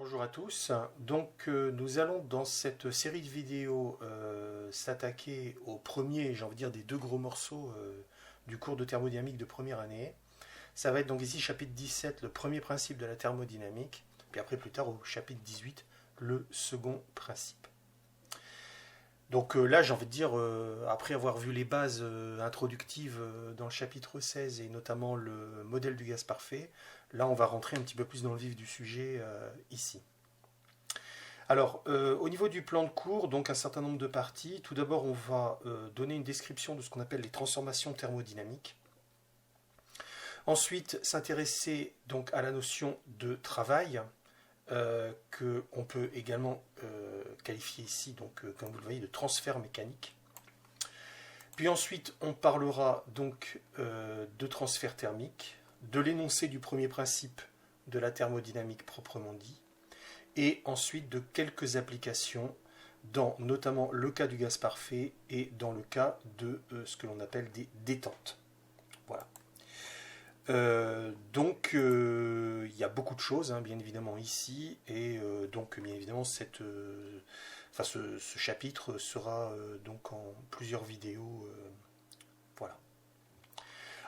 Bonjour à tous. Donc nous allons dans cette série de vidéos s'attaquer au premier, j'ai envie de dire, des deux gros morceaux du cours de thermodynamique de première année. Ça va être donc ici chapitre 17, le premier principe de la thermodynamique, puis après plus tard au chapitre 18, le second principe. Donc là j'ai envie de dire, après avoir vu les bases introductives dans le chapitre 16 et notamment le modèle du gaz parfait, là on va rentrer un petit peu plus dans le vif du sujet ici. Alors, au niveau du plan de cours, donc un certain nombre de parties. Tout d'abord, on va donner une description de ce qu'on appelle les transformations thermodynamiques. Ensuite, s'intéresser donc à la notion de travail, que on peut également qualifier ici, donc, comme vous le voyez, de transfert mécanique. Puis ensuite, on parlera donc de transfert thermique, de l'énoncé du premier principe de la thermodynamique proprement dit, et ensuite de quelques applications dans notamment le cas du gaz parfait et dans le cas de ce que l'on appelle des détentes. Voilà. Donc il y a beaucoup de choses, hein, bien évidemment ici, et donc bien évidemment ce chapitre sera donc en plusieurs vidéos. Voilà.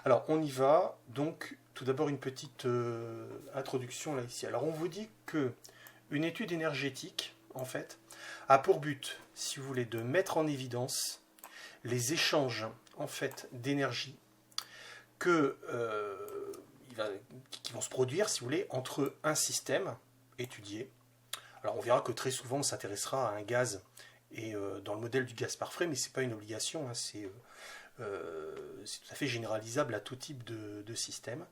Alors on y va. Donc tout d'abord une petite introduction là ici. Alors on vous dit que une étude énergétique, en fait, a pour but, si vous voulez, de mettre en évidence les échanges, en fait, d'énergie qui vont se produire, si vous voulez, entre un système étudié. Alors on verra que très souvent on s'intéressera à un gaz et dans le modèle du gaz parfait, mais ce n'est pas une obligation, hein, c'est tout à fait généralisable à tout type de système,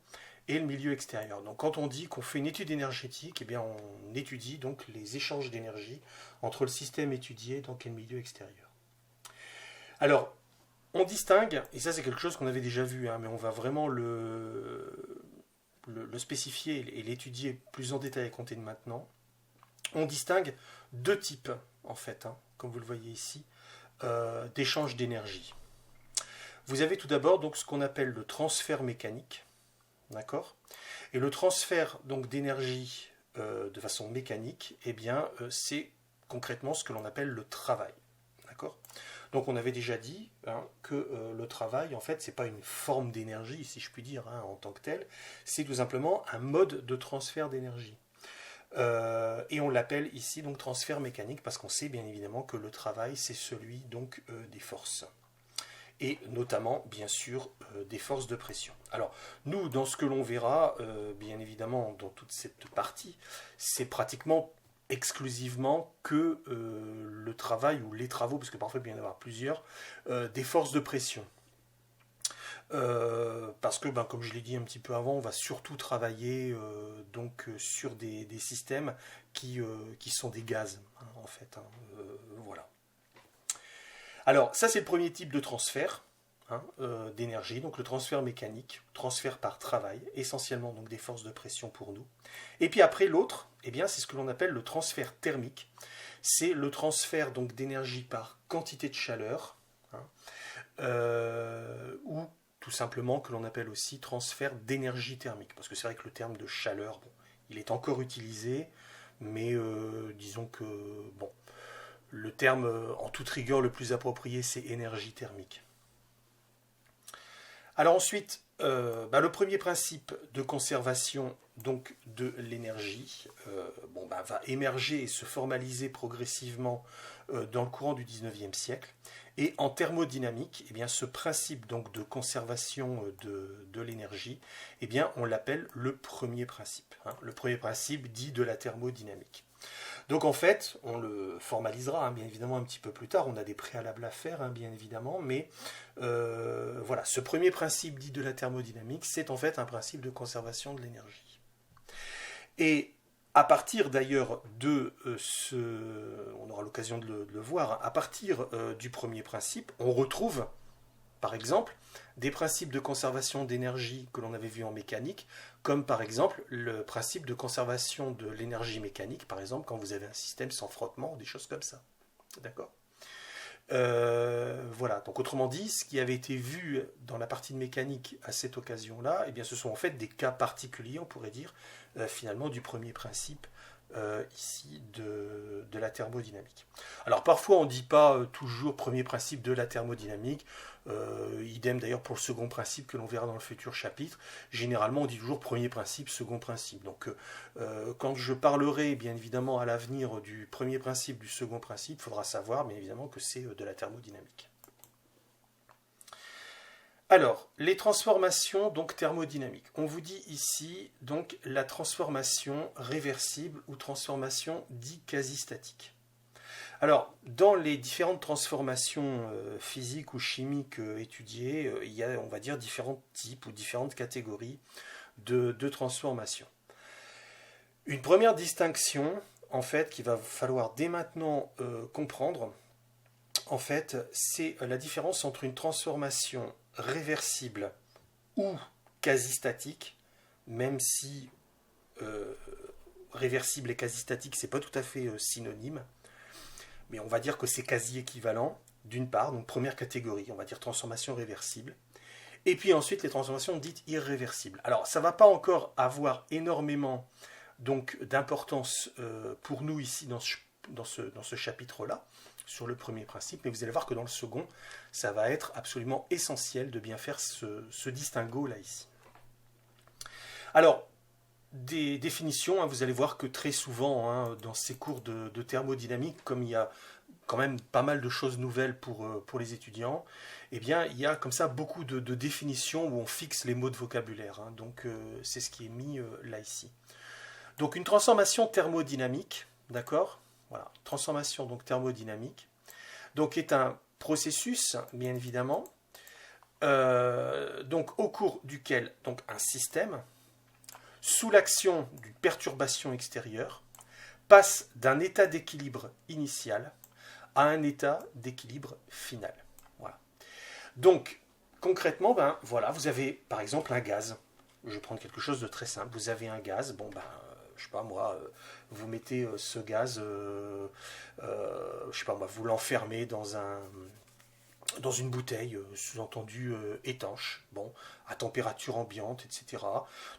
et le milieu extérieur. Donc quand on dit qu'on fait une étude énergétique, eh bien on étudie donc les échanges d'énergie entre le système étudié donc, et le milieu extérieur. Alors, on distingue, et ça c'est quelque chose qu'on avait déjà vu, hein, mais on va vraiment le spécifier et l'étudier plus en détail à compter de maintenant. On distingue deux types, en fait, hein, comme vous le voyez ici, d'échanges d'énergie. Vous avez tout d'abord donc ce qu'on appelle le transfert mécanique, d'accord ? Et le transfert donc d'énergie de façon mécanique, eh bien c'est concrètement ce que l'on appelle le travail, d'accord ? Donc on avait déjà dit hein, que le travail en fait c'est pas une forme d'énergie si je puis dire hein, en tant que tel, c'est tout simplement un mode de transfert d'énergie. Et on l'appelle ici donc transfert mécanique parce qu'on sait bien évidemment que le travail c'est celui donc des forces et notamment, bien sûr, des forces de pression. Alors, nous, dans ce que l'on verra, bien évidemment, dans toute cette partie, c'est pratiquement exclusivement que le travail ou les travaux, parce que parfois il peut y en avoir plusieurs, des forces de pression. Parce que, comme je l'ai dit un petit peu avant, on va surtout travailler donc, sur des systèmes qui sont des gaz, hein, en fait. Hein, voilà. Alors, ça c'est le premier type de transfert hein, d'énergie, donc le transfert mécanique, transfert par travail, essentiellement donc des forces de pression pour nous. Et puis après l'autre, eh bien, c'est ce que l'on appelle le transfert thermique. C'est le transfert donc d'énergie par quantité de chaleur, hein, ou tout simplement que l'on appelle aussi transfert d'énergie thermique. Parce que c'est vrai que le terme de chaleur, bon, il est encore utilisé, mais disons que bon. Le terme en toute rigueur le plus approprié, c'est énergie thermique. Alors ensuite, le premier principe de conservation donc, de l'énergie va émerger et se formaliser progressivement dans le courant du 19e siècle. Et en thermodynamique, eh bien, ce principe donc, de conservation de l'énergie, eh bien, on l'appelle le premier principe. Hein, le premier principe dit de la thermodynamique. Donc en fait, on le formalisera hein, bien évidemment un petit peu plus tard, on a des préalables à faire hein, bien évidemment, mais voilà, ce premier principe dit de la thermodynamique, c'est en fait un principe de conservation de l'énergie. Et à partir d'ailleurs de on aura l'occasion de le voir, à partir du premier principe, on retrouve par exemple des principes de conservation d'énergie que l'on avait vus en mécanique, comme par exemple le principe de conservation de l'énergie mécanique, par exemple quand vous avez un système sans frottement, des choses comme ça. D'accord ? Voilà, donc autrement dit, ce qui avait été vu dans la partie de mécanique à cette occasion-là, eh bien, ce sont en fait des cas particuliers, on pourrait dire, finalement, du premier principe ici de la thermodynamique. Alors parfois on ne dit pas toujours premier principe de la thermodynamique, idem d'ailleurs pour le second principe que l'on verra dans le futur chapitre. Généralement on dit toujours premier principe, second principe. Donc quand je parlerai bien évidemment à l'avenir du premier principe, du second principe, il faudra savoir bien évidemment que c'est de la thermodynamique. Alors, les transformations donc thermodynamiques. On vous dit ici donc la transformation réversible ou transformation dite quasi-statique. Alors, dans les différentes transformations physiques ou chimiques étudiées, il y a, on va dire, différents types ou différentes catégories de transformations. Une première distinction, en fait, qu'il va falloir dès maintenant comprendre, en fait, c'est la différence entre une transformation réversible ou quasi-statique, même si réversible et quasi-statique, c'est pas tout à fait synonyme, mais on va dire que c'est quasi équivalent, d'une part, donc première catégorie, on va dire transformation réversible, et puis ensuite les transformations dites irréversibles. Alors ça ne va pas encore avoir énormément donc d'importance pour nous ici dans ce chapitre-là, sur le premier principe, mais vous allez voir que dans le second, ça va être absolument essentiel de bien faire ce distinguo-là ici. Alors, des définitions, hein, vous allez voir que très souvent, hein, dans ces cours de thermodynamique, comme il y a quand même pas mal de choses nouvelles pour les étudiants, eh bien, il y a comme ça beaucoup de définitions où on fixe les mots de vocabulaire. Hein, donc, c'est ce qui est mis là ici. Donc, une transformation thermodynamique, d'accord ? Voilà, transformation donc thermodynamique, donc est un processus, bien évidemment, donc au cours duquel donc un système, sous l'action d'une perturbation extérieure, passe d'un état d'équilibre initial à un état d'équilibre final. Voilà. Donc concrètement, ben voilà, vous avez par exemple un gaz. Je vais prendre quelque chose de très simple. Vous avez un gaz, bon ben je sais pas moi, vous mettez ce gaz, je sais pas moi, vous l'enfermez dans une bouteille, sous-entendu étanche, bon, à température ambiante, etc.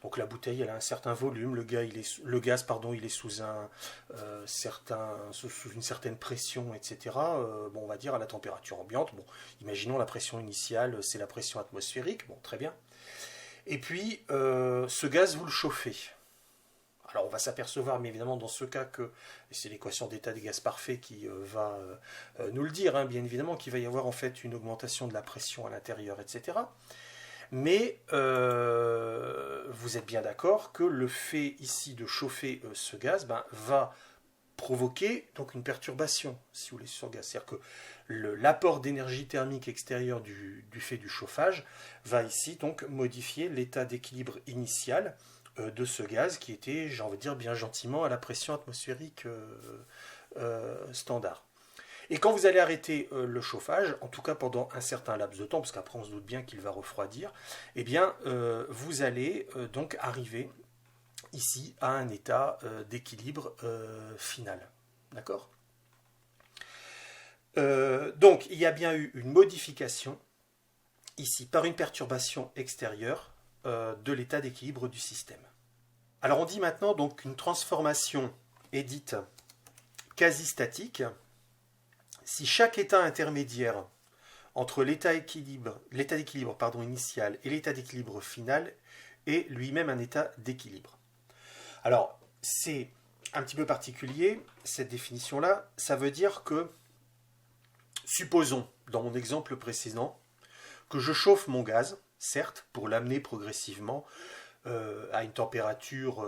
Donc la bouteille, elle a un certain volume, le gaz, il est sous une certaine pression, etc. Bon, on va dire à la température ambiante. Bon, imaginons la pression initiale, c'est la pression atmosphérique, bon, très bien. Et puis, ce gaz, vous le chauffez. Alors on va s'apercevoir, mais évidemment dans ce cas que, c'est l'équation d'état des gaz parfait qui va nous le dire, hein, bien évidemment, qu'il va y avoir en fait une augmentation de la pression à l'intérieur, etc. Mais vous êtes bien d'accord que le fait ici de chauffer ce gaz va provoquer donc une perturbation, si vous voulez, sur le gaz. C'est-à-dire que l'apport d'énergie thermique extérieure du fait du chauffage va ici donc modifier l'état d'équilibre initial de ce gaz qui était, j'ai envie de dire, bien gentiment à la pression atmosphérique standard. Et quand vous allez arrêter le chauffage, en tout cas pendant un certain laps de temps, parce qu'après on se doute bien qu'il va refroidir, eh bien vous allez donc arriver ici à un état d'équilibre final. D'accord ? Donc il y a bien eu une modification ici par une perturbation extérieure de l'état d'équilibre du système. Alors on dit maintenant donc qu'une transformation est dite quasi-statique si chaque état intermédiaire entre l'état d'équilibre initial et l'état d'équilibre final est lui-même un état d'équilibre. Alors c'est un petit peu particulier cette définition-là, ça veut dire que, supposons dans mon exemple précédent, que je chauffe mon gaz, certes, pour l'amener progressivement à une température,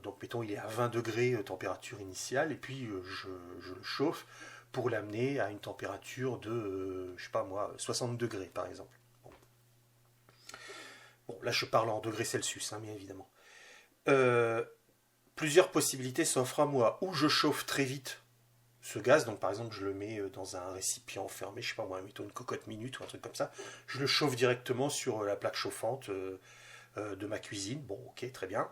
donc mettons il est à 20 degrés température initiale, et puis je le chauffe pour l'amener à une température de, je sais pas moi, 60 degrés par exemple. Bon, là je parle en degrés Celsius, hein, bien évidemment. Plusieurs possibilités s'offrent à moi, ou je chauffe très vite ce gaz, donc par exemple je le mets dans un récipient fermé, je sais pas moi, mettons une cocotte minute ou un truc comme ça, je le chauffe directement sur la plaque chauffante de ma cuisine, bon ok, très bien.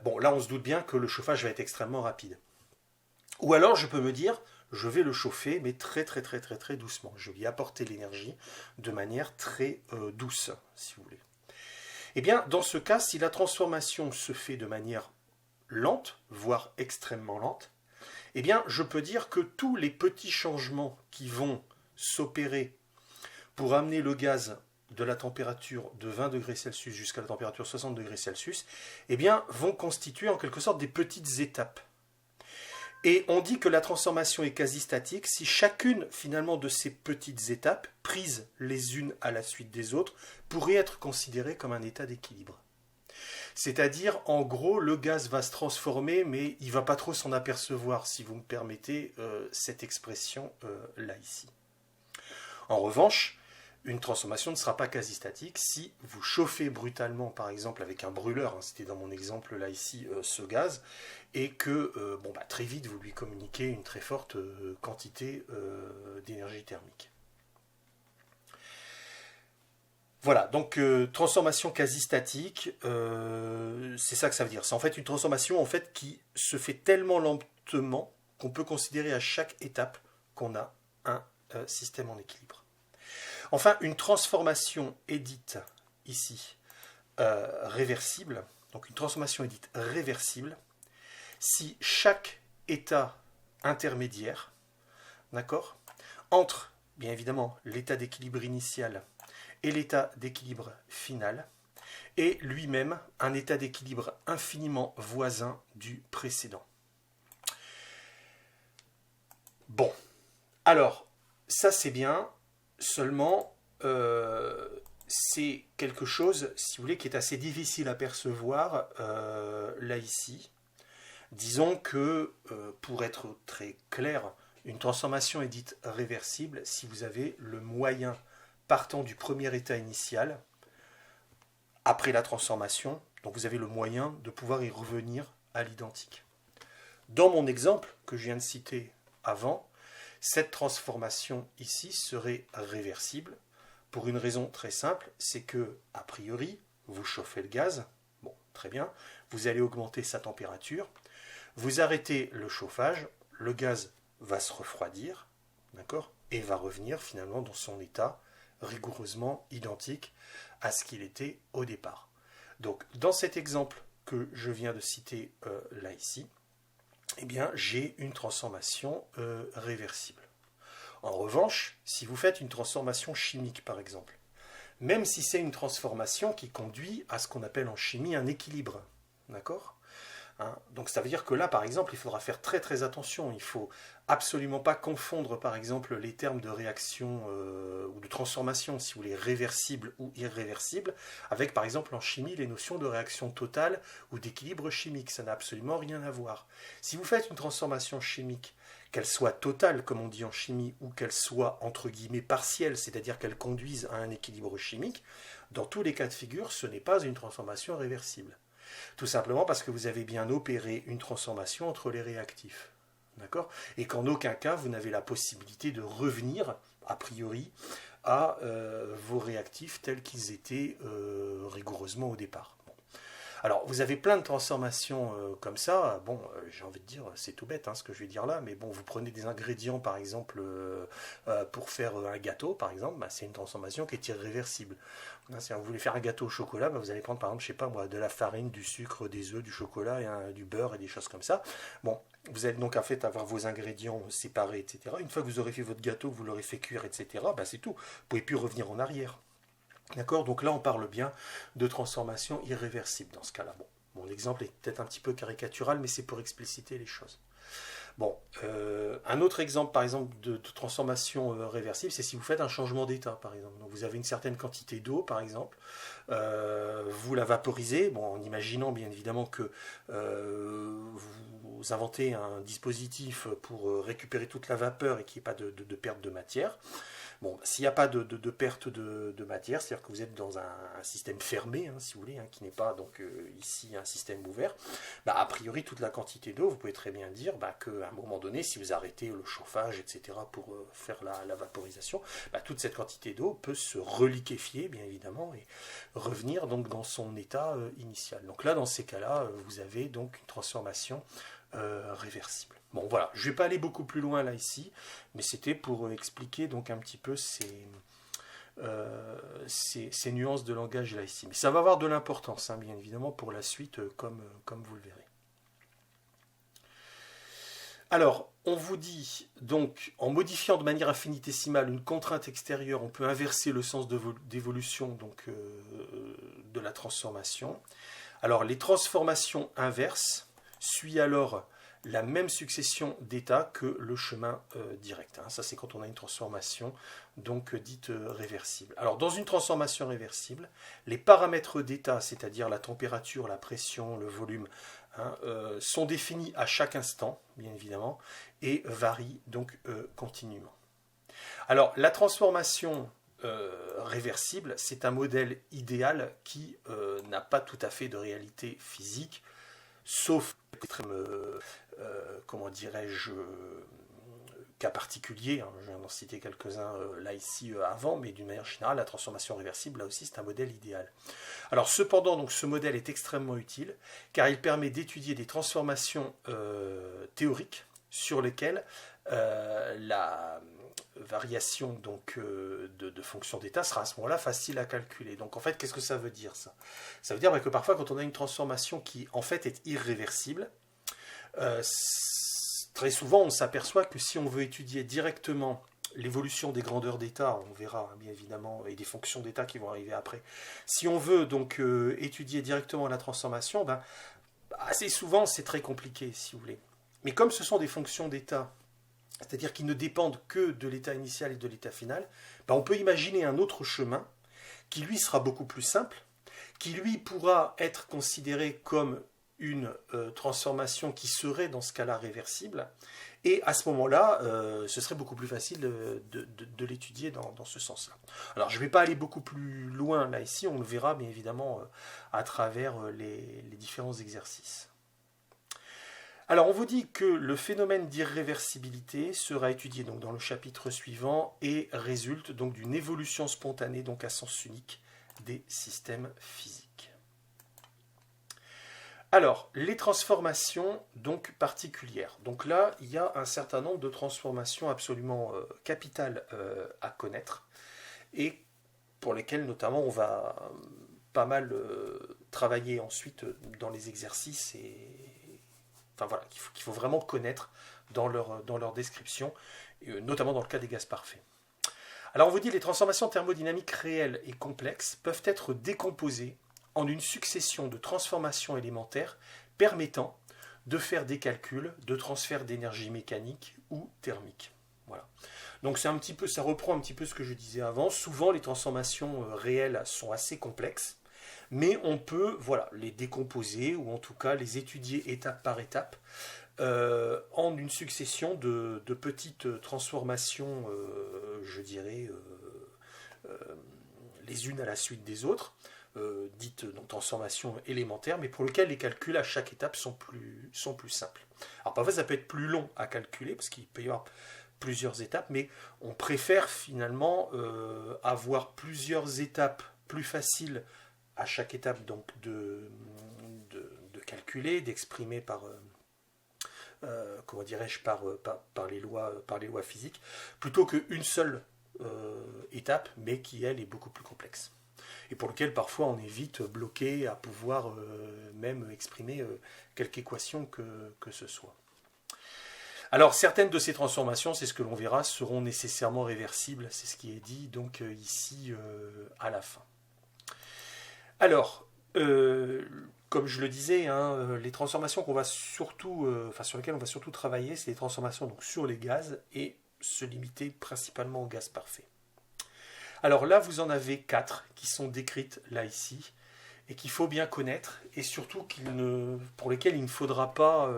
Bon là on se doute bien que le chauffage va être extrêmement rapide. Ou alors je peux me dire, je vais le chauffer, mais très très très très très doucement, je vais y apporter l'énergie de manière très douce, si vous voulez. Eh bien dans ce cas, si la transformation se fait de manière lente, voire extrêmement lente, eh bien, je peux dire que tous les petits changements qui vont s'opérer pour amener le gaz de la température de 20 degrés Celsius jusqu'à la température 60 degrés Celsius, eh bien, vont constituer en quelque sorte des petites étapes. Et on dit que la transformation est quasi statique si chacune finalement de ces petites étapes, prises les unes à la suite des autres, pourrait être considérée comme un état d'équilibre. C'est-à-dire, en gros, le gaz va se transformer, mais il ne va pas trop s'en apercevoir, si vous me permettez cette expression là, ici. En revanche, une transformation ne sera pas quasi statique si vous chauffez brutalement, par exemple avec un brûleur, hein, c'était dans mon exemple là ici, ce gaz, et que très vite vous lui communiquez une très forte quantité d'énergie thermique. Voilà, donc transformation quasi statique, c'est ça que ça veut dire. C'est en fait une transformation en fait, qui se fait tellement lentement qu'on peut considérer à chaque étape qu'on a un système en équilibre. Enfin, une transformation est dite ici réversible, donc une transformation est dite réversible si chaque état intermédiaire, d'accord, entre bien évidemment l'état d'équilibre initial et l'état d'équilibre final est lui-même un état d'équilibre infiniment voisin du précédent. Bon, alors, ça c'est bien, seulement c'est quelque chose, si vous voulez, qui est assez difficile à percevoir là ici. Disons que, pour être très clair, une transformation est dite réversible si vous avez le moyen partant du premier état initial, après la transformation, donc vous avez le moyen de pouvoir y revenir à l'identique. Dans mon exemple que je viens de citer avant, cette transformation ici serait réversible pour une raison très simple, c'est que, a priori, vous chauffez le gaz, bon, très bien, vous allez augmenter sa température, vous arrêtez le chauffage, le gaz va se refroidir, d'accord, et va revenir finalement dans son état rigoureusement identique à ce qu'il était au départ. Donc, dans cet exemple que je viens de citer là ici, eh bien, j'ai une transformation réversible. En revanche, si vous faites une transformation chimique, par exemple, même si c'est une transformation qui conduit à ce qu'on appelle en chimie un équilibre, d'accord ? Donc ça veut dire que là, par exemple, il faudra faire très très attention. Il ne faut absolument pas confondre, par exemple, les termes de réaction ou de transformation, si vous voulez, réversible ou irréversible, avec, par exemple, en chimie, les notions de réaction totale ou d'équilibre chimique. Ça n'a absolument rien à voir. Si vous faites une transformation chimique, qu'elle soit totale, comme on dit en chimie, ou qu'elle soit, entre guillemets, partielle, c'est-à-dire qu'elle conduise à un équilibre chimique, dans tous les cas de figure, ce n'est pas une transformation réversible. Tout simplement parce que vous avez bien opéré une transformation entre les réactifs. D'accord ? Et qu'en aucun cas, vous n'avez la possibilité de revenir, a priori, à vos réactifs tels qu'ils étaient rigoureusement au départ. Bon. Alors, vous avez plein de transformations comme ça. Bon, j'ai envie de dire, c'est tout bête ce que je vais dire là, mais bon, vous prenez des ingrédients, par exemple, pour faire un gâteau, par exemple, c'est une transformation qui est irréversible. Si vous voulez faire un gâteau au chocolat, vous allez prendre par exemple, je sais pas moi, de la farine, du sucre, des œufs, du chocolat, du beurre et des choses comme ça. Bon, vous allez donc en fait avoir vos ingrédients séparés, etc. Une fois que vous aurez fait votre gâteau, que vous l'aurez fait cuire, etc., c'est tout. Vous ne pouvez plus revenir en arrière. D'accord ? Donc là, on parle bien de transformation irréversible dans ce cas-là. Bon, mon exemple est peut-être un petit peu caricatural, mais c'est pour expliciter les choses. Bon, un autre exemple, par exemple, de transformation réversible, c'est si vous faites un changement d'état, par exemple. Donc, vous avez une certaine quantité d'eau, par exemple, vous la vaporisez, bon, en imaginant bien évidemment que vous inventez un dispositif pour récupérer toute la vapeur et qu'il n'y ait pas de perte de matière. Bon, s'il n'y a pas de perte de matière, c'est-à-dire que vous êtes dans un système fermé, si vous voulez, qui n'est pas donc ici un système ouvert, a priori toute la quantité d'eau, vous pouvez très bien dire qu'à un moment donné, si vous arrêtez le chauffage, etc., pour faire la vaporisation, toute cette quantité d'eau peut se reliquéfier, bien évidemment, et revenir donc dans son état initial. Donc là, dans ces cas-là, vous avez donc une transformation réversible. Bon voilà, je ne vais pas aller beaucoup plus loin là ici, mais c'était pour expliquer donc un petit peu ces nuances de langage là ici. Mais ça va avoir de l'importance, bien évidemment, pour la suite, comme vous le verrez. Alors, on vous dit, donc, en modifiant de manière infinitésimale une contrainte extérieure, on peut inverser le sens d'évolution de la transformation. Alors, les transformations inverses suivent alors la même succession d'états que le chemin direct. Ça, c'est quand on a une transformation donc dite réversible. Alors, dans une transformation réversible, les paramètres d'état, c'est-à-dire la température, la pression, le volume, sont définis à chaque instant, bien évidemment, et varient donc continuellement. Alors, la transformation réversible, c'est un modèle idéal qui n'a pas tout à fait de réalité physique, sauf comment dirais-je, cas particuliers, je viens d'en citer quelques-uns là ici avant, mais d'une manière générale, la transformation réversible, là aussi, c'est un modèle idéal. Alors cependant, donc, ce modèle est extrêmement utile, car il permet d'étudier des transformations théoriques sur lesquelles la variation donc, de fonction d'état sera à ce moment-là facile à calculer. Donc en fait, qu'est-ce que ça veut dire ça? Ça veut dire que parfois, quand on a une transformation qui en fait est irréversible, très souvent on s'aperçoit que si on veut étudier directement l'évolution des grandeurs d'état, on verra bien évidemment, et des fonctions d'état qui vont arriver après, si on veut donc étudier directement la transformation, assez souvent c'est très compliqué si vous voulez. Mais comme ce sont des fonctions d'état, c'est-à-dire qu'ils ne dépendent que de l'état initial et de l'état final, on peut imaginer un autre chemin qui lui sera beaucoup plus simple, qui lui pourra être considéré comme une transformation qui serait dans ce cas-là réversible, et à ce moment-là, ce serait beaucoup plus facile de l'étudier dans ce sens-là. Alors je ne vais pas aller beaucoup plus loin là ici, on le verra bien évidemment à travers les différents exercices. Alors on vous dit que le phénomène d'irréversibilité sera étudié donc dans le chapitre suivant et résulte donc d'une évolution spontanée donc à sens unique des systèmes physiques. Alors, les transformations donc particulières. Donc là, il y a un certain nombre de transformations absolument capitales à connaître et pour lesquelles notamment on va pas mal travailler ensuite dans les exercices enfin voilà, qu'il faut vraiment connaître dans leur description, notamment dans le cas des gaz parfaits. Alors on vous dit les transformations thermodynamiques réelles et complexes peuvent être décomposées en une succession de transformations élémentaires permettant de faire des calculs de transfert d'énergie mécanique ou thermique. Voilà. Donc ça reprend un petit peu ce que je disais avant. Souvent les transformations réelles sont assez complexes, mais on peut les décomposer ou en tout cas les étudier étape par étape en une succession de petites transformations, je dirais, les unes à la suite des autres. Dites donc transformations élémentaires, mais pour lesquelles les calculs à chaque étape sont plus simples. Alors parfois ça peut être plus long à calculer, parce qu'il peut y avoir plusieurs étapes, mais on préfère finalement avoir plusieurs étapes plus faciles à chaque étape donc de calculer, d'exprimer par par les lois physiques, plutôt qu'une seule étape, mais qui elle est beaucoup plus complexe. Et pour lequel parfois on est vite bloqué à pouvoir même exprimer quelque équation que ce soit. Alors certaines de ces transformations, c'est ce que l'on verra, seront nécessairement réversibles, c'est ce qui est dit donc ici à la fin. Alors, comme je le disais, les transformations qu'on va surtout, sur lesquelles on va surtout travailler, c'est les transformations donc, sur les gaz et se limiter principalement aux gaz parfaits. Alors là, vous en avez 4 qui sont décrites là ici et qu'il faut bien connaître et surtout pour lesquelles il ne faudra pas,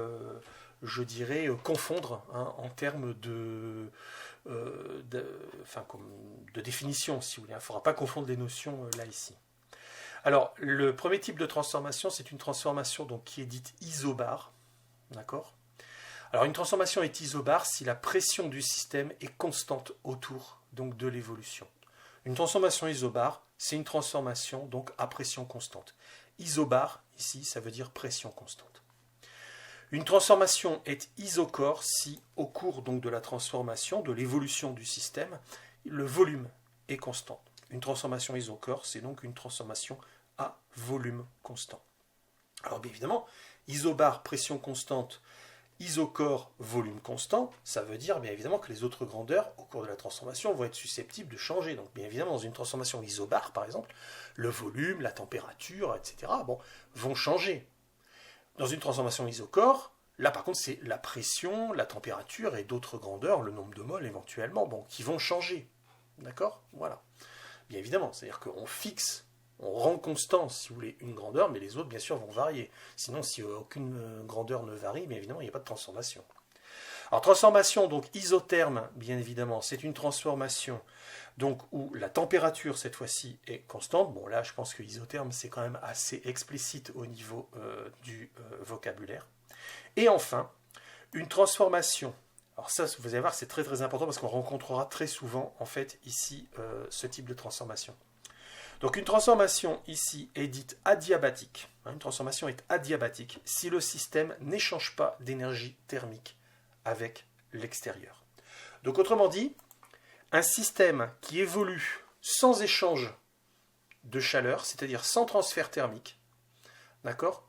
je dirais, confondre en termes de définition, si vous voulez. Il ne faudra pas confondre les notions là ici. Alors, le premier type de transformation, c'est une transformation donc, qui est dite isobare. D'accord ? Alors, une transformation est isobare si la pression du système est constante autour donc, de l'évolution. Une transformation isobare, c'est une transformation donc à pression constante. Isobare, ici, ça veut dire pression constante. Une transformation est isochore si, au cours donc de la transformation, de l'évolution du système, le volume est constant. Une transformation isochore, c'est donc une transformation à volume constant. Alors bien évidemment, isobare, pression constante, isocore volume constant, ça veut dire bien évidemment que les autres grandeurs au cours de la transformation vont être susceptibles de changer. Donc bien évidemment dans une transformation isobare par exemple, le volume, la température, etc. Vont changer. Dans une transformation isocore, là par contre c'est la pression, la température et d'autres grandeurs, le nombre de moles éventuellement, qui vont changer. D'accord? Voilà. Bien évidemment, c'est-à-dire qu'on fixe, on rend constant, si vous voulez, une grandeur, mais les autres, bien sûr, vont varier. Sinon, si aucune grandeur ne varie, bien évidemment, il n'y a pas de transformation. Alors, transformation, donc isotherme, bien évidemment, c'est une transformation donc, où la température, cette fois-ci, est constante. Bon, là, je pense que isotherme, c'est quand même assez explicite au niveau du vocabulaire. Et enfin, une transformation. Alors ça, vous allez voir, c'est très très important parce qu'on rencontrera très souvent, en fait, ici, ce type de transformation. Donc une transformation ici est dite adiabatique. Une transformation est adiabatique si le système n'échange pas d'énergie thermique avec l'extérieur. Donc autrement dit, un système qui évolue sans échange de chaleur, c'est-à-dire sans transfert thermique, d'accord,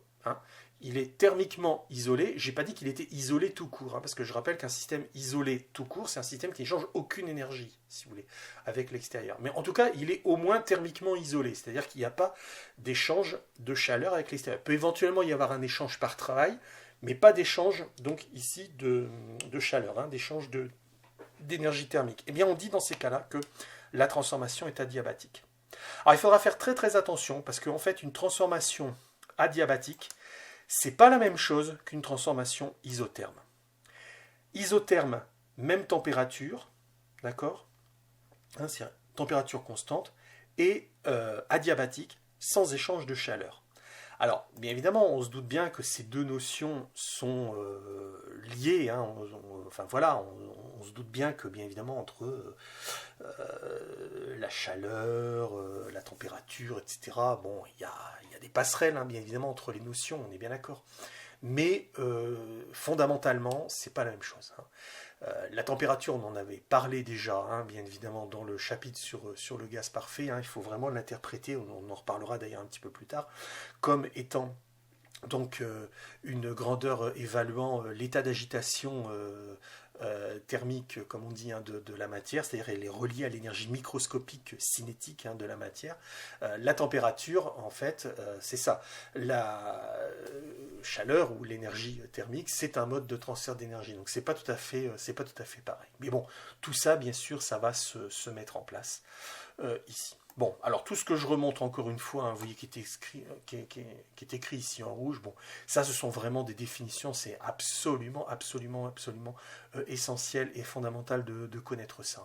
il est thermiquement isolé. Je n'ai pas dit qu'il était isolé tout court, parce que je rappelle qu'un système isolé tout court, c'est un système qui n'échange aucune énergie, si vous voulez, avec l'extérieur. Mais en tout cas, il est au moins thermiquement isolé, c'est-à-dire qu'il n'y a pas d'échange de chaleur avec l'extérieur. Il peut éventuellement y avoir un échange par travail, mais pas d'échange, donc ici, de chaleur, d'échange d'énergie thermique. Eh bien, on dit dans ces cas-là que la transformation est adiabatique. Alors, il faudra faire très très attention, parce qu'en fait, une transformation adiabatique, c'est pas la même chose qu'une transformation isotherme. Isotherme, même température, d'accord, c'est température constante, et adiabatique, sans échange de chaleur. Alors, bien évidemment, on se doute bien que ces deux notions sont liées. On se doute bien que, bien évidemment, entre la chaleur, la température, etc., il y a des passerelles, bien évidemment, entre les notions, on est bien d'accord. Mais fondamentalement, c'est pas la même chose. La température, on en avait parlé déjà, bien évidemment, dans le chapitre sur le gaz parfait. Il faut vraiment l'interpréter, on en reparlera d'ailleurs un petit peu plus tard, comme étant donc une grandeur évaluant l'état d'agitation thermique, comme on dit, de la matière, c'est-à-dire elle est reliée à l'énergie microscopique cinétique de la matière. La température, en fait, c'est ça. La chaleur ou l'énergie thermique, c'est un mode de transfert d'énergie. Donc c'est pas tout à fait pareil. Mais bon, tout ça, bien sûr, ça va se mettre en place ici. Bon, alors tout ce que je remonte encore une fois, vous voyez qui est écrit ici en rouge, ça ce sont vraiment des définitions, c'est absolument essentiel et fondamental de connaître ça.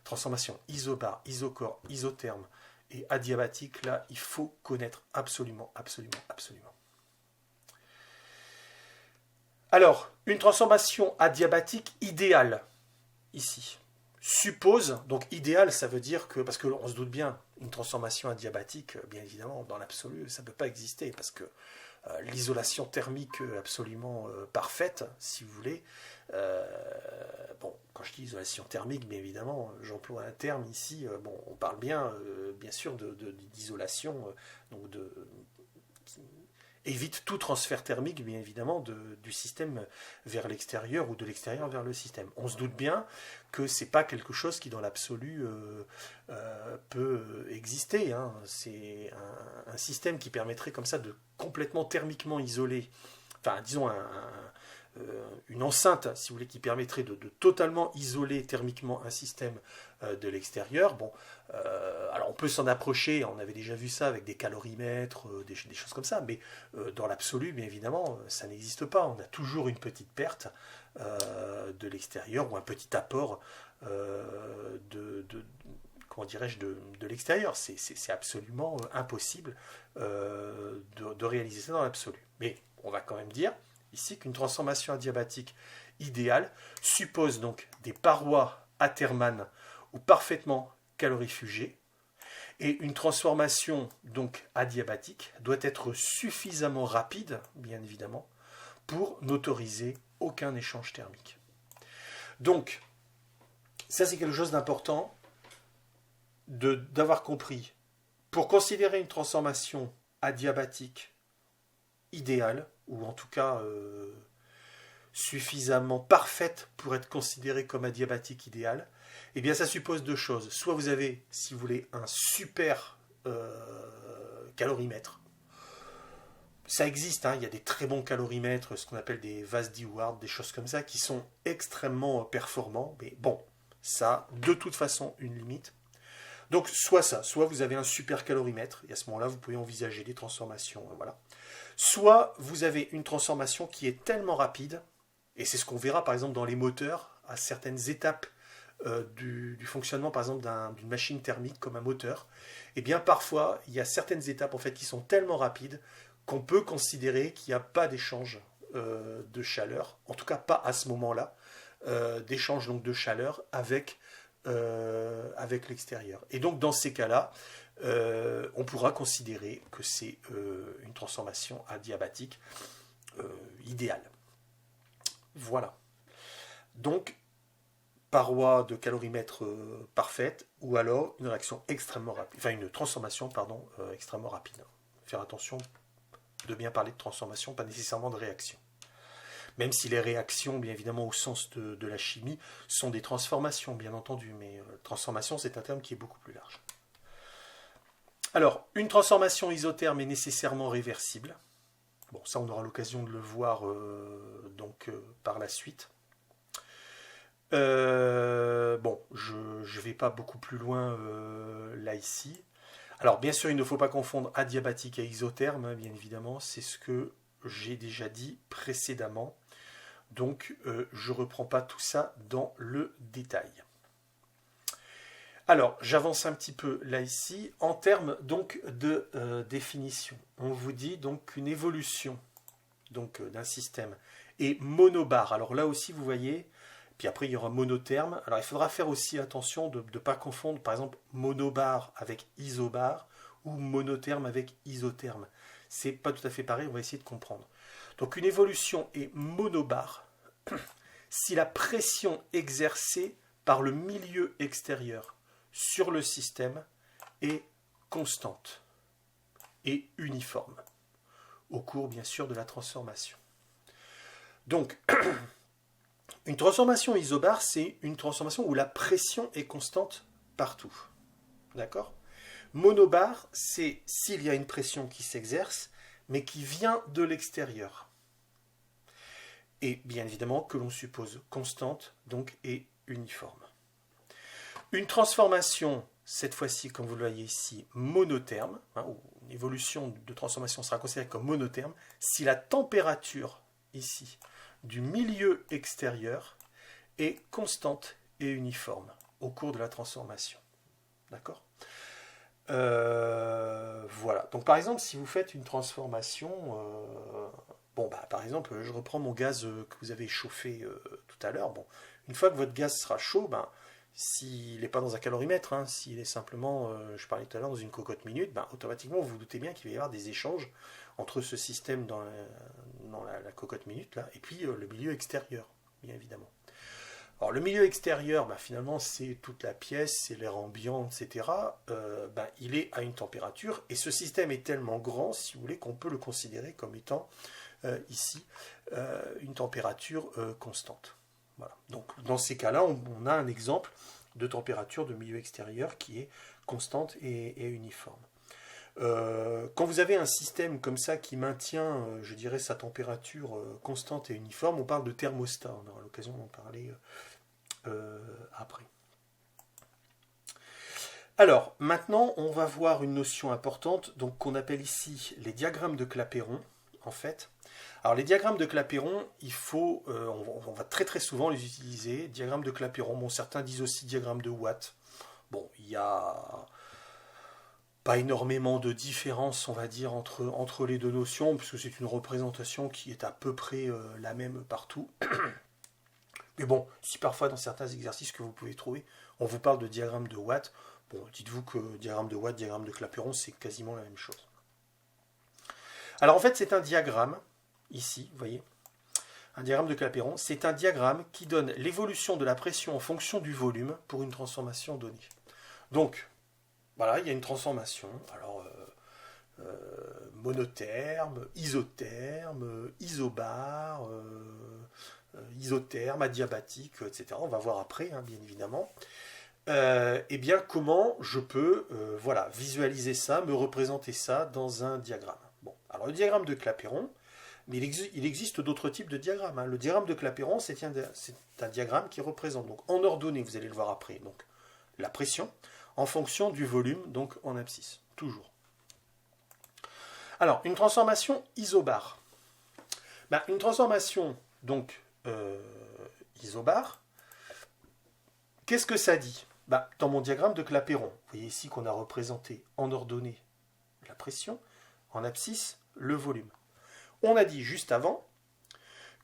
Transformation isobare, isocore, isotherme et adiabatique, là il faut connaître absolument. Alors, une transformation adiabatique idéale, ici, suppose, donc idéal, ça veut dire que, parce qu'on se doute bien, une transformation adiabatique, bien évidemment, dans l'absolu, ça ne peut pas exister, parce que l'isolation thermique absolument parfaite, si vous voulez, quand je dis isolation thermique, bien évidemment, j'emploie un terme ici, on parle bien sûr d'isolation, donc qui évite tout transfert thermique, bien évidemment, du système vers l'extérieur ou de l'extérieur vers le système. On se doute bien que ce n'est pas quelque chose qui, dans l'absolu, peut exister. C'est un système qui permettrait comme ça de complètement thermiquement isoler, disons une enceinte, si vous voulez, qui permettrait de totalement isoler thermiquement un système de l'extérieur. Alors on peut s'en approcher, on avait déjà vu ça avec des calorimètres, des choses comme ça, mais dans l'absolu, bien évidemment, ça n'existe pas. On a toujours une petite perte de l'extérieur ou un petit apport de l'extérieur. C'est absolument impossible de réaliser ça dans l'absolu. Mais on va quand même dire ici qu'une transformation adiabatique idéale suppose donc des parois athermanes ou parfaitement calorifugées, et une transformation donc adiabatique doit être suffisamment rapide, bien évidemment, pour n'autoriser aucun échange thermique. Donc, ça c'est quelque chose d'important d'avoir compris. Pour considérer une transformation adiabatique idéale, ou en tout cas suffisamment parfaite pour être considérée comme adiabatique idéal, eh bien ça suppose deux choses. Soit vous avez, si vous voulez, un super calorimètre. Ça existe, hein, il y a des très bons calorimètres, ce qu'on appelle des Vaz-Dewar, des choses comme ça, qui sont extrêmement performants. Mais bon, ça a de toute façon une limite. Donc soit ça, soit vous avez un super calorimètre, et à ce moment-là, vous pouvez envisager des transformations. Voilà. Soit vous avez une transformation qui est tellement rapide, et c'est ce qu'on verra par exemple dans les moteurs, à certaines étapes du fonctionnement par exemple d'une machine thermique comme un moteur, et bien parfois il y a certaines étapes en fait qui sont tellement rapides qu'on peut considérer qu'il n'y a pas d'échange de chaleur, en tout cas pas à ce moment-là, d'échange donc de chaleur avec l'extérieur. Et donc dans ces cas-là, on pourra considérer que c'est une transformation adiabatique idéale. Voilà. Donc, paroi de calorimètre parfaite, ou alors une réaction extrêmement rapide, enfin une transformation, pardon, extrêmement rapide. Faire attention de bien parler de transformation, pas nécessairement de réaction. Même si les réactions, bien évidemment, au sens de la chimie, sont des transformations, bien entendu, mais transformation, c'est un terme qui est beaucoup plus large. Alors, une transformation isotherme est nécessairement réversible. Bon, ça, on aura l'occasion de le voir par la suite. Bon, je ne vais pas beaucoup plus loin là, ici. Alors, bien sûr, il ne faut pas confondre adiabatique et isotherme, bien évidemment. C'est ce que j'ai déjà dit précédemment. Donc, je ne reprends pas tout ça dans le détail. Alors, j'avance un petit peu là ici. En termes donc de définition, on vous dit donc qu'une évolution d'un système est monobar. Alors là aussi, vous voyez, puis après il y aura monotherme. Alors il faudra faire aussi attention de ne pas confondre par exemple monobar avec isobar ou monotherme avec isotherme. C'est pas tout à fait pareil, on va essayer de comprendre. Donc une évolution est monobar si la pression exercée par le milieu extérieur sur le système est constante et uniforme au cours bien sûr de la transformation. Donc une transformation isobar, c'est une transformation où la pression est constante partout. D'accord ? Monobar, c'est s'il y a une pression qui s'exerce, mais qui vient de l'extérieur. Et bien évidemment que l'on suppose constante, donc, et uniforme. Une transformation, cette fois-ci, comme vous le voyez ici, monotherme, ou une évolution de transformation sera considérée comme monotherme, si la température, ici, du milieu extérieur est constante et uniforme au cours de la transformation. D'accord ? Voilà. Donc par exemple, si vous faites une transformation, par exemple, je reprends mon gaz que vous avez chauffé tout à l'heure. Bon, une fois que votre gaz sera chaud, s'il n'est pas dans un calorimètre, s'il est simplement, je parlais tout à l'heure, dans une cocotte minute, automatiquement, vous vous doutez bien qu'il va y avoir des échanges entre ce système dans la cocotte minute là, et puis le milieu extérieur, bien évidemment. Alors le milieu extérieur, finalement, c'est toute la pièce, c'est l'air ambiant, etc. Il est à une température, et ce système est tellement grand, si vous voulez, qu'on peut le considérer comme étant ici une température constante. Voilà. Donc dans ces cas-là, on a un exemple de température de milieu extérieur qui est constante et uniforme. Quand vous avez un système comme ça qui maintient, je dirais, sa température constante et uniforme, on parle de thermostat. On aura l'occasion d'en parler après. Alors, maintenant, on va voir une notion importante, donc qu'on appelle ici les diagrammes de Clapeyron, en fait. Alors, les diagrammes de Clapeyron, on va très très souvent les utiliser. Diagrammes de Clapeyron, bon, certains disent aussi diagramme de Watt. Bon, il y a pas énormément de différence, on va dire, entre les deux notions, puisque c'est une représentation qui est à peu près la même partout. Mais bon, si parfois dans certains exercices que vous pouvez trouver, on vous parle de diagramme de Watt, bon, dites-vous que diagramme de Watt, diagramme de Clapeyron, c'est quasiment la même chose. Alors en fait, c'est un diagramme, ici, vous voyez, un diagramme de Clapeyron, c'est un diagramme qui donne l'évolution de la pression en fonction du volume pour une transformation donnée. Donc, voilà, il y a une transformation, alors monotherme, isotherme, isobar, isotherme, adiabatique, etc. On va voir après, hein, bien évidemment. Eh bien, comment je peux voilà, visualiser ça, me représenter ça dans un diagramme. Bon, alors le diagramme de Clapeyron, mais il existe d'autres types de diagrammes. Hein. Le diagramme de Clapeyron, c'est un diagramme qui représente, donc en ordonnée, vous allez le voir après, donc la pression, en fonction du volume, donc en abscisse, toujours. Alors, une transformation isobare. Ben, une transformation, donc, isobare, qu'est-ce que ça dit? Ben, dans mon diagramme de Clapeyron, vous voyez ici qu'on a représenté en ordonnée la pression, en abscisse, le volume. On a dit juste avant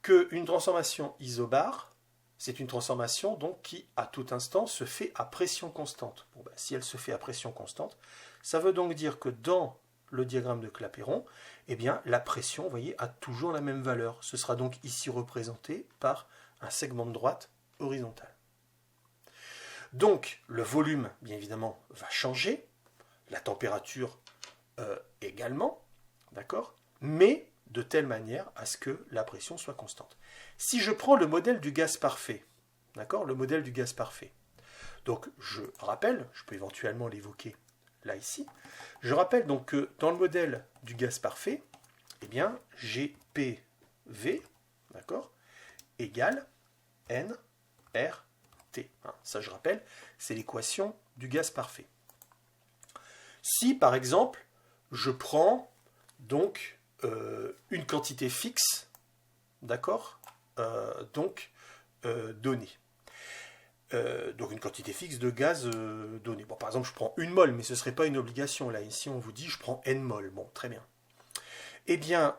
qu'une transformation isobare, c'est une transformation donc, qui, à tout instant, se fait à pression constante. Bon, ben, si elle se fait à pression constante, ça veut donc dire que dans le diagramme de Clapeyron, eh bien, la pression, vous voyez, a toujours la même valeur. Ce sera donc ici représenté par un segment de droite horizontal. Donc, le volume, bien évidemment, va changer, la température également, d'accord, mais de telle manière à ce que la pression soit constante. Si je prends le modèle du gaz parfait, d'accord, le modèle du gaz parfait, donc je rappelle, je peux éventuellement l'évoquer là ici, je rappelle donc que dans le modèle du gaz parfait, eh bien, j'ai PV, d'accord, égale nRT. Ça, je rappelle, c'est l'équation du gaz parfait. Si, par exemple, je prends donc une quantité fixe, d'accord, donnée. Donc une quantité fixe de gaz donnée. Bon, par exemple, je prends 1 mol, mais ce ne serait pas une obligation. Là, ici, on vous dit, je prends n mol. Bon, très bien. Eh bien,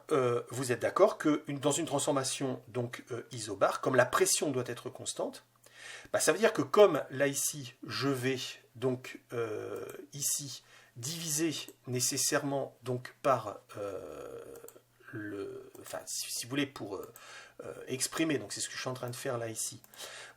vous êtes d'accord que dans une transformation donc isobare, comme la pression doit être constante, bah, ça veut dire que comme là, ici, je vais donc ici diviser nécessairement donc par enfin, si vous voulez, pour exprimer, donc c'est ce que je suis en train de faire là ici.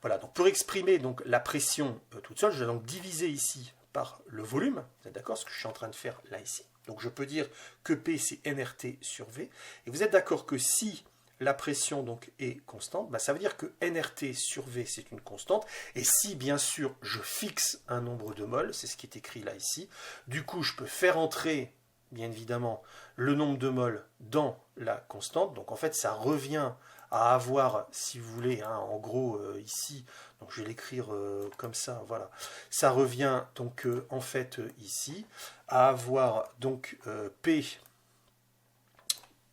Voilà, donc pour exprimer donc la pression toute seule, je vais donc diviser ici par le volume, vous êtes d'accord, ce que je suis en train de faire là ici. Donc je peux dire que P c'est nRT sur V, et vous êtes d'accord que si la pression donc est constante, bah, ça veut dire que nRT sur V c'est une constante, et si bien sûr je fixe un nombre de moles, c'est ce qui est écrit là ici, du coup je peux faire entrer bien évidemment le nombre de moles dans la constante, donc en fait ça revient à avoir, si vous voulez, hein, en gros ici, donc je vais l'écrire comme ça, voilà, ça revient donc en fait ici à avoir donc P,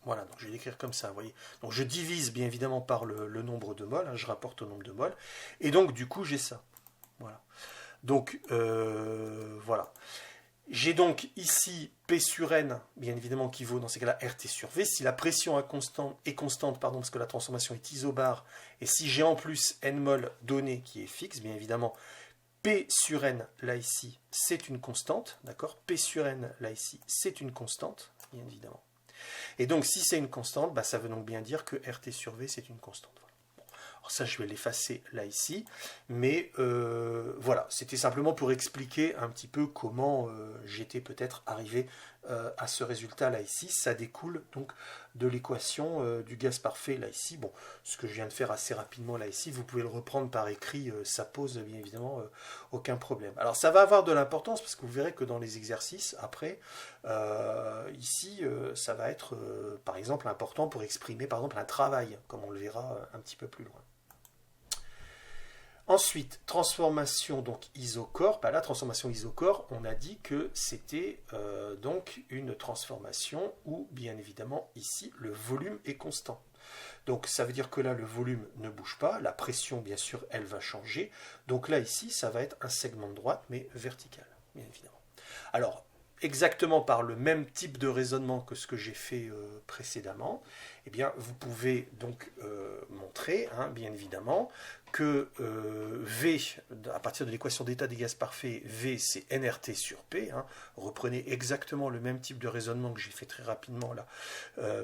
voilà, donc je vais l'écrire comme ça, vous voyez, donc je divise bien évidemment par le nombre de moles, hein, je rapporte au nombre de moles, et donc du coup j'ai ça, voilà, donc voilà. J'ai donc ici P sur N, bien évidemment, qui vaut dans ces cas-là RT sur V. Si la pression est constante, parce que la transformation est isobare, et si j'ai en plus N mol donné qui est fixe, bien évidemment, P sur N, là ici, c'est une constante, d'accord? P sur N, là ici, c'est une constante, bien évidemment. Et donc, si c'est une constante, bah, ça veut donc bien dire que RT sur V, c'est une constante. Alors ça, je vais l'effacer là, ici. Mais voilà, c'était simplement pour expliquer un petit peu comment j'étais peut-être arrivé à ce résultat là, ici. Ça découle donc de l'équation du gaz parfait là, ici. Bon, ce que je viens de faire assez rapidement là, ici, vous pouvez le reprendre par écrit. Ça pose bien évidemment aucun problème. Alors ça va avoir de l'importance parce que vous verrez que dans les exercices, après, ici, ça va être par exemple important pour exprimer par exemple un travail, comme on le verra un petit peu plus loin. Ensuite, transformation donc isochore. Bah, la transformation isochore, on a dit que c'était donc une transformation où, bien évidemment, ici, le volume est constant. Donc, ça veut dire que là, le volume ne bouge pas. La pression, bien sûr, elle va changer. Donc là, ici, ça va être un segment de droite, mais vertical, bien évidemment. Alors, exactement par le même type de raisonnement que ce que j'ai fait précédemment, eh bien, vous pouvez donc montrer, hein, bien évidemment, que V, à partir de l'équation d'état des gaz parfaits, V c'est nRT sur P. Hein, reprenez exactement le même type de raisonnement que j'ai fait très rapidement là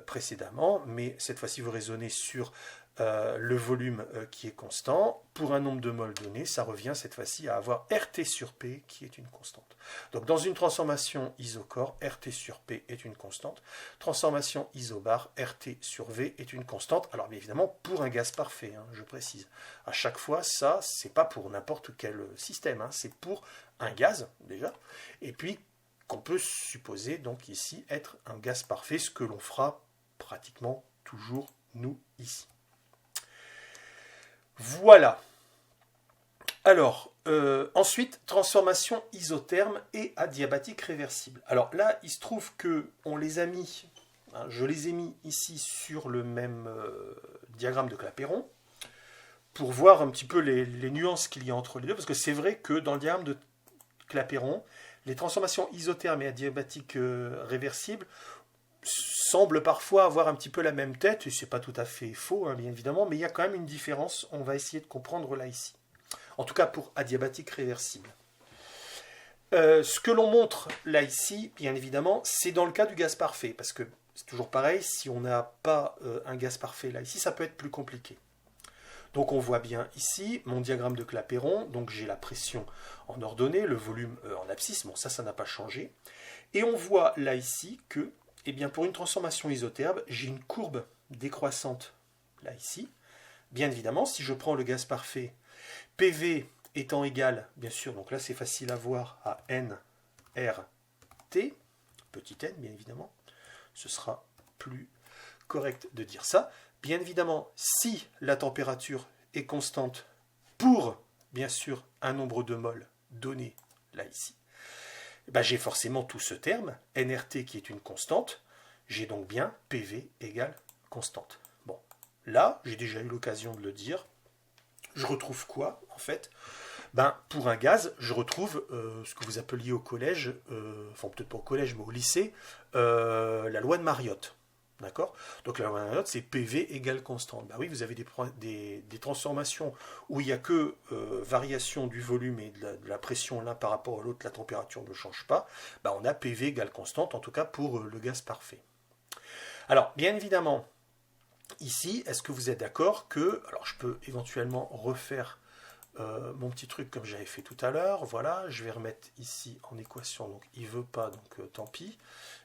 précédemment, mais cette fois-ci vous raisonnez sur le volume qui est constant. Pour un nombre de moles donné, ça revient cette fois-ci à avoir RT sur P qui est une constante. Donc dans une transformation isocore, RT sur P est une constante. Transformation isobar, RT sur V est une constante. Alors bien évidemment, pour un gaz parfait, hein, je précise. À chaque fois, ça, c'est pas pour n'importe quel système, hein, c'est pour un gaz, déjà. Et puis, qu'on peut supposer, donc ici, être un gaz parfait, ce que l'on fera pratiquement toujours, nous, ici. Voilà. Alors, ensuite, transformation isotherme et adiabatique réversible. Alors là, il se trouve que on les a mis, hein, je les ai mis ici sur le même diagramme de Clapeyron, pour voir un petit peu les nuances qu'il y a entre les deux, parce que c'est vrai que dans le diagramme de Clapeyron, les transformations isothermes et adiabatiques réversibles semblent parfois avoir un petit peu la même tête, et c'est pas tout à fait faux, hein, bien évidemment, mais il y a quand même une différence, on va essayer de comprendre là ici. En tout cas pour adiabatique réversible. Ce que l'on montre là ici, bien évidemment, c'est dans le cas du gaz parfait, parce que c'est toujours pareil, si on n'a pas un gaz parfait là ici, ça peut être plus compliqué. Donc on voit bien ici mon diagramme de Clapeyron, donc j'ai la pression en ordonnée, le volume en abscisse, bon ça n'a pas changé, et on voit là ici que eh bien, pour une transformation isotherme, j'ai une courbe décroissante là ici. Bien évidemment, si je prends le gaz parfait, PV étant égal, bien sûr, donc là c'est facile à voir, à N, R, T, petit n bien évidemment, ce sera plus correct de dire ça. Bien évidemment, si la température est constante pour, bien sûr, un nombre de moles donné là ici, ben, j'ai forcément tout ce terme, nRT qui est une constante, j'ai donc bien PV égale constante. Bon, là, j'ai déjà eu l'occasion de le dire, je retrouve quoi, en fait? Ben, pour un gaz, je retrouve ce que vous appeliez au collège, enfin peut-être pas au collège, mais au lycée, la loi de Mariotte. D'accord? Donc la loi de Mariotte, c'est PV égale constante. Ben oui, vous avez des transformations où il n'y a que variation du volume et de la pression l'un par rapport à l'autre, la température ne change pas. Ben on a PV égale constante, en tout cas pour le gaz parfait. Alors, bien évidemment, ici, est-ce que vous êtes d'accord que, alors je peux éventuellement refaire mon petit truc comme j'avais fait tout à l'heure, voilà, je vais remettre ici en équation, donc il ne veut pas, donc tant pis,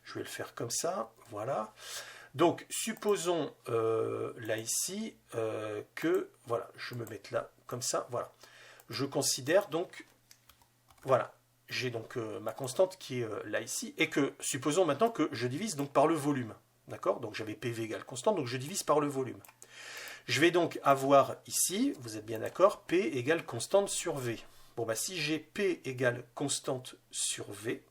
je vais le faire comme ça, voilà. Donc, supposons là ici que, voilà, je me mette là comme ça, voilà. Je considère donc, voilà, j'ai donc ma constante qui est là ici, et que, supposons maintenant que je divise donc par le volume, d'accord? Donc j'avais PV égale constante, donc je divise par le volume. Je vais donc avoir ici, vous êtes bien d'accord, P égale constante sur V. Bon, bah si j'ai P égale constante sur V,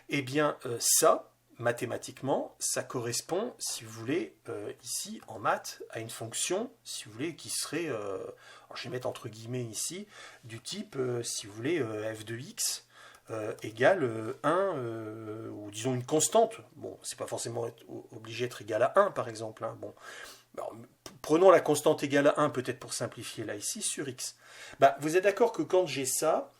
eh bien ça, mathématiquement, ça correspond, si vous voulez, ici, en maths, à une fonction, si vous voulez, qui serait, alors je vais mettre entre guillemets ici, du type, si vous voulez, f de x égale 1, ou disons une constante. Bon, c'est pas forcément obligé d'être égal à 1, par exemple. Hein. Bon. Alors, prenons la constante égale à 1, peut-être pour simplifier là, ici, sur x. Bah, vous êtes d'accord que quand j'ai ça,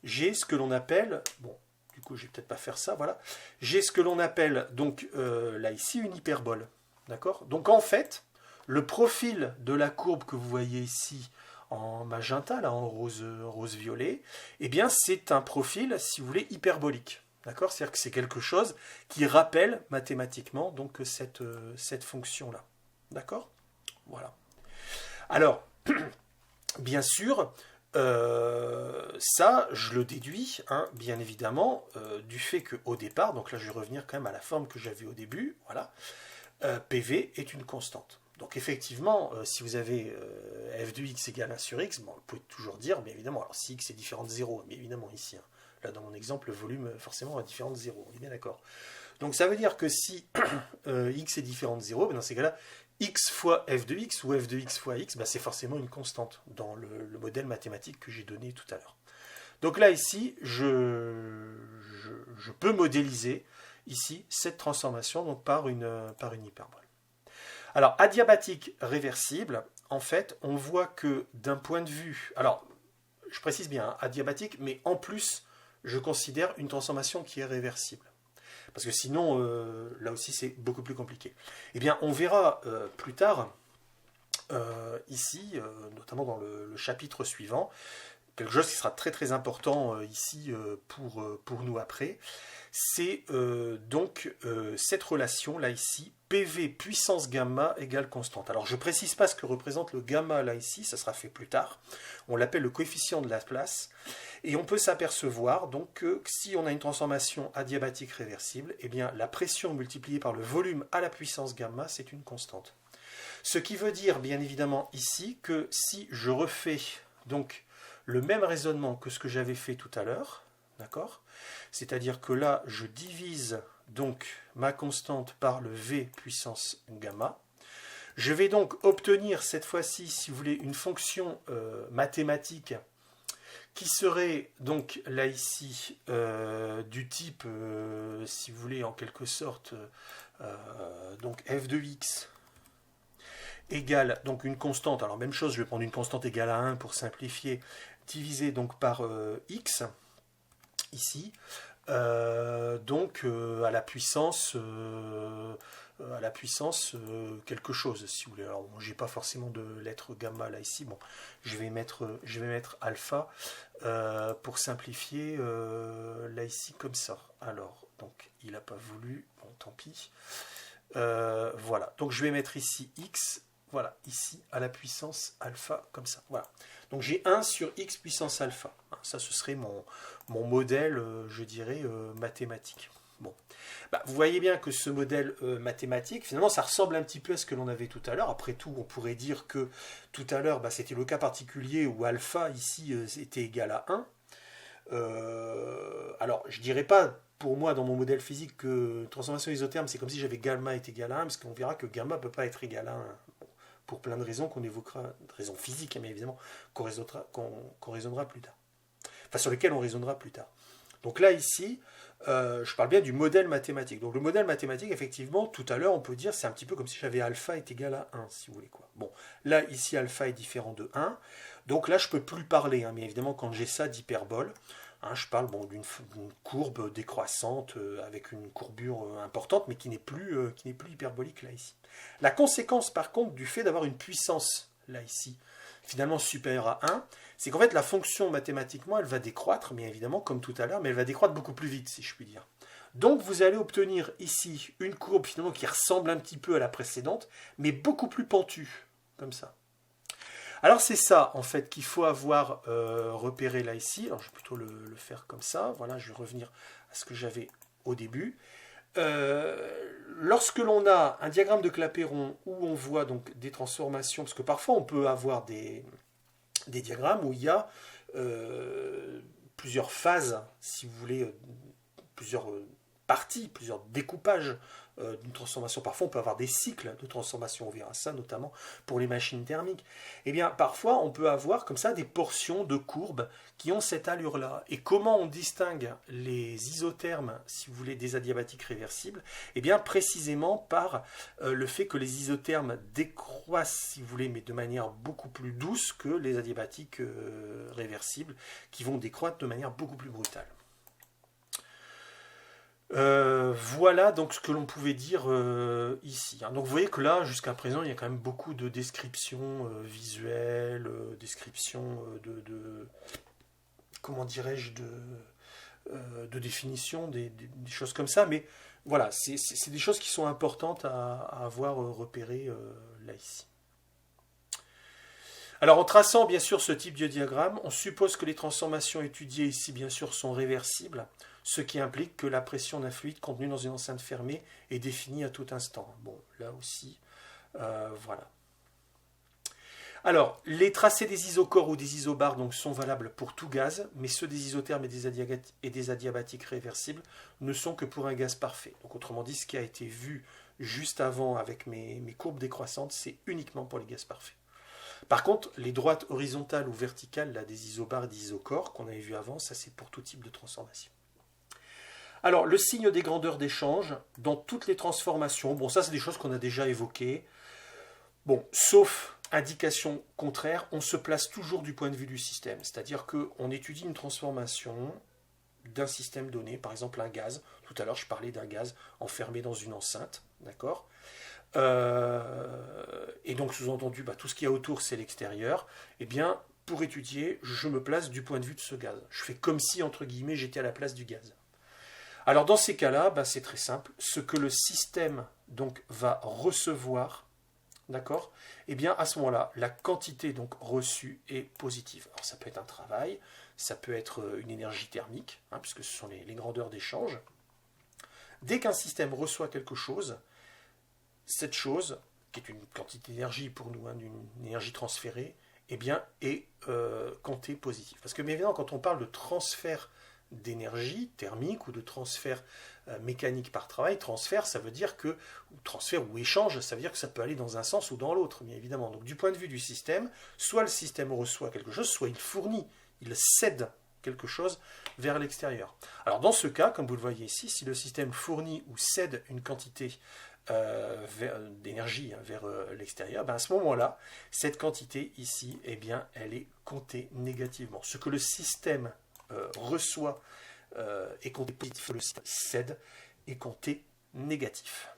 j'ai ce que l'on appelle, bon, du coup, je vais peut-être pas faire ça, voilà, j'ai ce que l'on appelle, donc, là, ici, une hyperbole. D'accord? Donc, en fait, le profil de la courbe que vous voyez ici, en magenta, là, en rose-violet, eh bien, c'est un profil, si vous voulez, hyperbolique. D'accord? C'est-à-dire que c'est quelque chose qui rappelle mathématiquement donc cette fonction-là. D'accord? Voilà. Alors, bien sûr, ça, je le déduis, hein, bien évidemment, du fait qu'au départ, donc là je vais revenir quand même à la forme que j'avais au début, voilà, PV est une constante. Donc effectivement, si vous avez f de x égale 1 sur x, bon, vous pouvez toujours dire, bien évidemment, alors si x est différent de 0, bien évidemment ici, hein, là dans mon exemple, le volume forcément est différent de 0, on est bien d'accord. Donc ça veut dire que si x est différent de 0, ben dans ces cas-là, x fois f de x ou f de x fois x, ben c'est forcément une constante dans le modèle mathématique que j'ai donné tout à l'heure. Donc là, ici, je peux modéliser ici cette transformation donc, par une hyperbole. Alors, adiabatique réversible, en fait, on voit que d'un point de vue... Alors, je précise bien, hein, adiabatique, mais en plus, je considère une transformation qui est réversible. Parce que sinon, là aussi, c'est beaucoup plus compliqué. Eh bien, on verra plus tard ici, notamment dans le chapitre suivant, quelque chose qui sera très très important ici pour nous après, c'est donc cette relation là ici, PV puissance gamma égale constante. Alors je ne précise pas ce que représente le gamma là ici, ça sera fait plus tard. On l'appelle le coefficient de Laplace. Et on peut s'apercevoir donc que si on a une transformation adiabatique réversible, eh bien la pression multipliée par le volume à la puissance gamma, c'est une constante. Ce qui veut dire bien évidemment ici que si je refais donc le même raisonnement que ce que j'avais fait tout à l'heure, d'accord ? C'est-à-dire que là, je divise donc ma constante par le V puissance gamma. Je vais donc obtenir cette fois-ci, si vous voulez, une fonction mathématique qui serait donc là ici du type, si vous voulez, en quelque sorte, donc f de x égale donc une constante, alors même chose, je vais prendre une constante égale à 1 pour simplifier, divisé donc par x, ici, donc à la puissance quelque chose, si vous voulez. Alors bon, j'ai pas forcément de lettre gamma là ici, bon, je vais mettre alpha pour simplifier là ici comme ça. Alors, donc il n'a pas voulu, bon tant pis. Voilà, donc je vais mettre ici x, voilà, ici à la puissance alpha comme ça, voilà. Donc j'ai 1 sur x puissance alpha. Ça, ce serait mon modèle, je dirais, mathématique. Bon. Bah, vous voyez bien que ce modèle mathématique, finalement, ça ressemble un petit peu à ce que l'on avait tout à l'heure. Après tout, on pourrait dire que tout à l'heure, bah, c'était le cas particulier où alpha, ici, était égal à 1. Alors, je ne dirais pas, pour moi, dans mon modèle physique, que transformation isotherme, c'est comme si j'avais gamma est égal à 1, parce qu'on verra que gamma ne peut pas être égal à 1. Pour plein de raisons qu'on évoquera, de raisons physiques, mais évidemment, qu'on raisonnera plus tard. Enfin, sur lesquelles on raisonnera plus tard. Donc là, ici, je parle bien du modèle mathématique. Donc le modèle mathématique, effectivement, tout à l'heure, on peut dire, c'est un petit peu comme si j'avais alpha est égal à 1, si vous voulez. Quoi. Bon, là, ici, alpha est différent de 1. Donc là, je ne peux plus parler, hein, mais évidemment, quand j'ai ça d'hyperbole, hein, je parle bon, d'une courbe décroissante avec une courbure importante, mais qui n'est plus hyperbolique là ici. La conséquence, par contre, du fait d'avoir une puissance là ici, finalement supérieure à 1, c'est qu'en fait la fonction mathématiquement, elle va décroître, mais évidemment, comme tout à l'heure, mais elle va décroître beaucoup plus vite, si je puis dire. Donc vous allez obtenir ici une courbe finalement qui ressemble un petit peu à la précédente, mais beaucoup plus pentue, comme ça. Alors c'est ça en fait qu'il faut avoir repéré là ici. Alors je vais plutôt le faire comme ça. Voilà, je vais revenir à ce que j'avais au début. Lorsque l'on a un diagramme de Clapeyron où on voit donc des transformations, parce que parfois on peut avoir des diagrammes où il y a plusieurs phases, si vous voulez, plusieurs parties, plusieurs découpages d'une transformation. Parfois, on peut avoir des cycles de transformation, on verra ça notamment pour les machines thermiques. Eh bien, parfois, on peut avoir comme ça des portions de courbes qui ont cette allure-là. Et comment on distingue les isothermes, si vous voulez, des adiabatiques réversibles? Eh bien, précisément par le fait que les isothermes décroissent, si vous voulez, mais de manière beaucoup plus douce que les adiabatiques réversibles, qui vont décroître de manière beaucoup plus brutale. Voilà donc ce que l'on pouvait dire ici. Donc vous voyez que là, jusqu'à présent, il y a quand même beaucoup de descriptions visuelles, descriptions comment dirais-je, de définition, des choses comme ça. Mais voilà, c'est des choses qui sont importantes à avoir repérées là ici. Alors en traçant bien sûr ce type de diagramme, on suppose que les transformations étudiées ici bien sûr sont réversibles, ce qui implique que la pression d'un fluide contenu dans une enceinte fermée est définie à tout instant. Bon, là aussi, voilà. Alors, les tracés des isocores ou des isobars donc, sont valables pour tout gaz, mais ceux des isothermes et des adiabatiques réversibles ne sont que pour un gaz parfait. Donc autrement dit, ce qui a été vu juste avant avec mes courbes décroissantes, c'est uniquement pour les gaz parfaits. Par contre, les droites horizontales ou verticales là, des isobars et des isocores qu'on avait vu avant, ça c'est pour tout type de transformation. Alors, le signe des grandeurs d'échange dans toutes les transformations, bon ça c'est des choses qu'on a déjà évoquées, bon, sauf indication contraire, on se place toujours du point de vue du système, c'est-à-dire qu'on étudie une transformation d'un système donné, par exemple un gaz, tout à l'heure je parlais d'un gaz enfermé dans une enceinte, d'accord ? Et donc sous-entendu, tout ce qu'il y a autour, c'est l'extérieur. Eh bien, pour étudier, je me place du point de vue de ce gaz. Je fais comme si, entre guillemets, j'étais à la place du gaz. Alors dans ces cas-là, c'est très simple. Ce que le système donc va recevoir, d'accord, eh bien à ce moment-là, la quantité donc reçue est positive. Alors ça peut être un travail, ça peut être une énergie thermique, puisque ce sont les grandeurs d'échange. Dès qu'un système reçoit quelque chose, cette chose, qui est une quantité d'énergie pour nous, d'une énergie transférée, eh bien, est comptée positive. Parce que bien évidemment, quand on parle de transfert d'énergie thermique ou de transfert mécanique par travail, transfert, ça veut dire que, ou transfert ou échange, ça veut dire que ça peut aller dans un sens ou dans l'autre, bien évidemment. Donc du point de vue du système, soit le système reçoit quelque chose, soit il fournit, il cède quelque chose vers l'extérieur. Alors dans ce cas, comme vous le voyez ici, si le système fournit ou cède une quantité d'énergie vers l'extérieur, à ce moment-là, cette quantité ici, eh bien, elle est comptée négativement. Ce que le système reçoit est compté positif, le système cède est compté négatif.